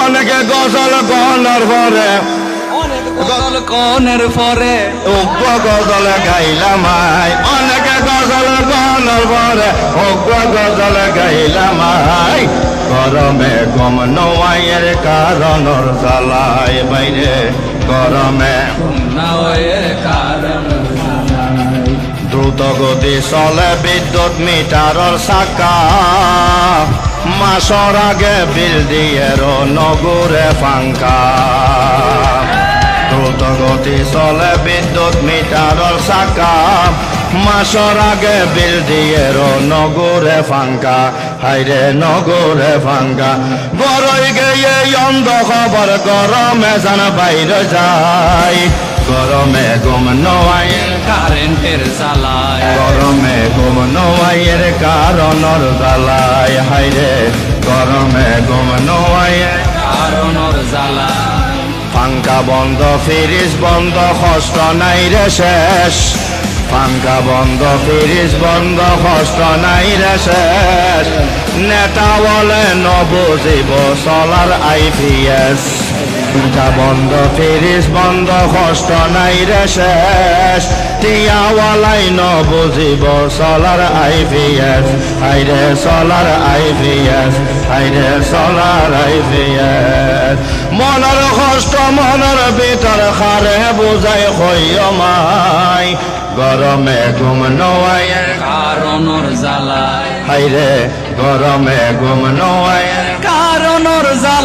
অনেকে গজল গনের পরে গজল কনের পরে উগ্র গজল গাইলামাই অনেকে গজল গনের পরে উগ্র গজল গাইলামাই গরমে গম নওয়াইয়ের কারণর জ্বালাই বাইরে গরমে নাওয়ের কারণ দ্রুত গতি চলে বিদ্যুৎ মিটারর চাকা মাসর আগে বিল দিয়ে নগরে ফাঙ্কা দ্রুত গতি চলে বিদ্যুৎ মিটারর চাকা মাসর আগে বিল দিয়ে নগরে ফাঙ্কা হাইরে নগরে ফাঙ্কা বড়ই গিয়ে অন্ধ খবর গরমে জান বাইরে যায় গরমে ঘুম নোয়াইয়ের কারেন্টের জ্বালায় গরমে ঘুম নোয়াইয়ের কারণর জ্বালায় হাইরে গরমে ঘুম নোয়াইয়ের কারণর জ্বালায় পাঙ্খা বন্ধ ফ্রিজ বন্ধ কষ্ট নাই রে শেষ পাঙ্খা বন্ধ ফ্রিজ বন্ধ কষ্ট নাই রে শেষ নেতা বলে নবুঝিব চলার IPS পাঙ্খা বন্ধ ফ্রিজ বন্ধ কষ্ট নাই রে শেষ টিয়াওয়ালাই নবুঝিব চলার IPS হাইরে চলার IPS হাইরে চলার IPS মনের কষ্ট মনের ভিতর খারে বুঝাই কইমাই গরমে ঘুম নোয়াইয়ের কারণর জ্বালায় হাইরে গরমে ঘুম নোয়াইয়ের কারণর জ্বালায়